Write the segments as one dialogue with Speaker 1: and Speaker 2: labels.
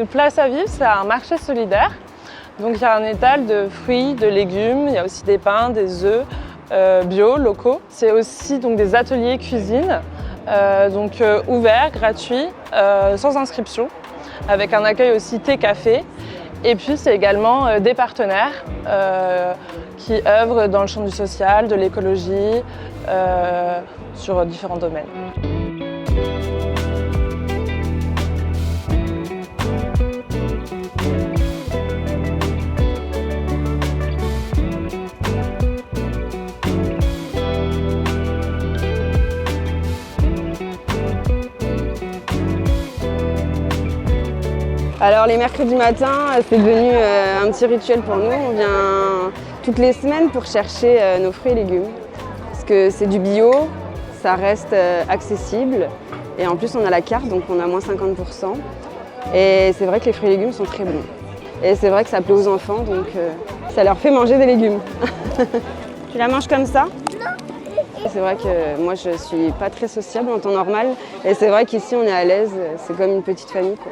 Speaker 1: Donc Place à Vivre, c'est un marché solidaire. Donc il y a un étal de fruits, de légumes, il y a aussi des pains, des œufs bio, locaux. C'est aussi donc, des ateliers cuisine, ouverts, gratuits, sans inscription, avec un accueil aussi thé-café. Et puis c'est également des partenaires qui œuvrent dans le champ du social, de l'écologie, sur différents domaines.
Speaker 2: Alors les mercredis matins, c'est devenu un petit rituel pour nous. On vient toutes les semaines pour chercher nos fruits et légumes. Parce que c'est du bio, ça reste accessible. Et en plus on a la carte, donc on a moins 50%. Et c'est vrai que les fruits et légumes sont très bons. Et c'est vrai que ça plaît aux enfants, donc ça leur fait manger des légumes. Tu la manges comme ça ? C'est vrai que moi je suis pas très sociable en temps normal. Et c'est vrai qu'ici on est à l'aise, c'est comme une petite famille, quoi.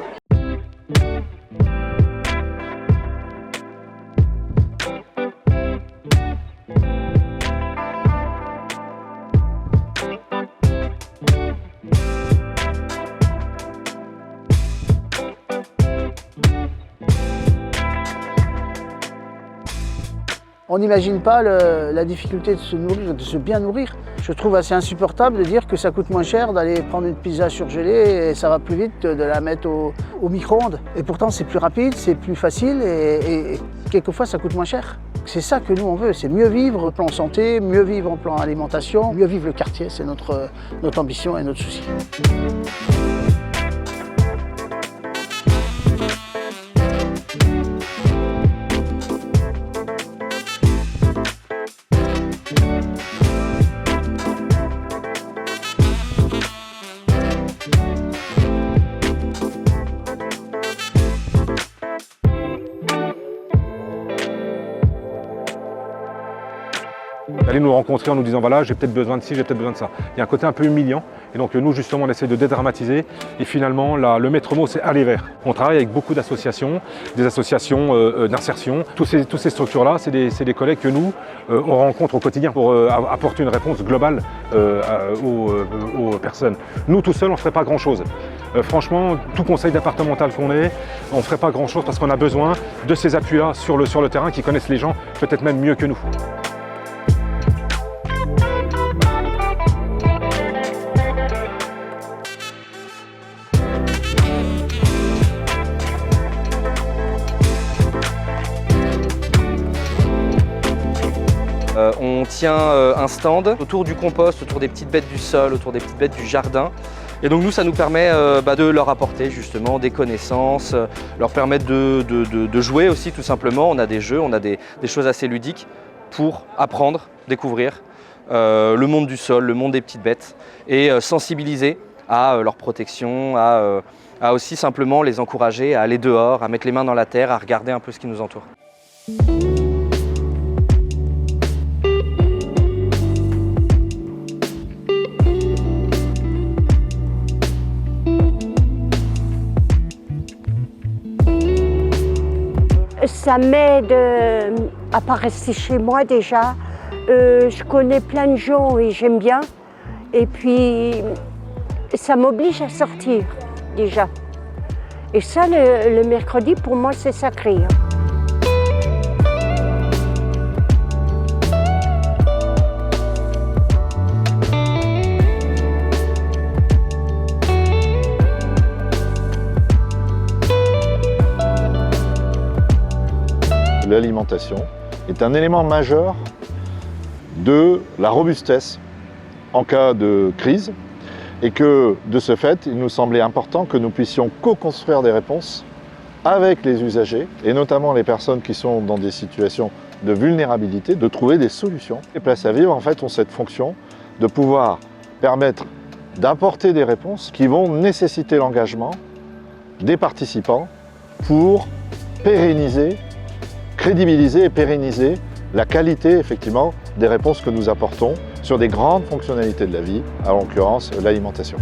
Speaker 3: On n'imagine pas la difficulté de se nourrir, de se bien nourrir. Je trouve assez insupportable de dire que ça coûte moins cher d'aller prendre une pizza surgelée et ça va plus vite que de la mettre au micro-ondes. Et pourtant c'est plus rapide, c'est plus facile et quelquefois ça coûte moins cher. C'est ça que nous on veut, c'est mieux vivre au plan santé, mieux vivre au plan alimentation, mieux vivre le quartier, c'est notre ambition et notre souci.
Speaker 4: D'aller nous rencontrer en nous disant voilà j'ai peut-être besoin de ci, j'ai peut-être besoin de ça. Il y a un côté un peu humiliant et donc nous justement on essaie de dédramatiser et finalement le maître mot c'est aller vers. On travaille avec beaucoup d'associations, des associations d'insertion. Toutes ces structures-là, c'est des collègues que nous on rencontre au quotidien pour apporter une réponse globale aux personnes. Nous tout seuls on ne ferait pas grand-chose. Franchement, tout conseil départemental qu'on est, on ne ferait pas grand-chose parce qu'on a besoin de ces appuis-là sur le terrain qui connaissent les gens peut-être même mieux que nous.
Speaker 5: On tient un stand autour du compost, autour des petites bêtes du sol, autour des petites bêtes du jardin. Et donc nous, ça nous permet de leur apporter justement des connaissances, leur permettre de jouer aussi tout simplement. On a des jeux, on a des choses assez ludiques pour apprendre, découvrir le monde du sol, le monde des petites bêtes et sensibiliser à leur protection, à aussi simplement les encourager à aller dehors, à mettre les mains dans la terre, à regarder un peu ce qui nous entoure.
Speaker 6: Ça m'aide à pas rester chez moi déjà. Je connais plein de gens et j'aime bien. Et puis, ça m'oblige à sortir déjà. Et ça, le mercredi, pour moi, c'est sacré.
Speaker 7: L'alimentation est un élément majeur de la robustesse en cas de crise et que, de ce fait, il nous semblait important que nous puissions co-construire des réponses avec les usagers et notamment les personnes qui sont dans des situations de vulnérabilité, de trouver des solutions. Les Places à Vivre, en fait, ont cette fonction de pouvoir permettre d'apporter des réponses qui vont nécessiter l'engagement des participants pour pérenniser, crédibiliser et pérenniser la qualité effectivement des réponses que nous apportons sur des grandes fonctionnalités de la vie, en l'occurrence l'alimentation.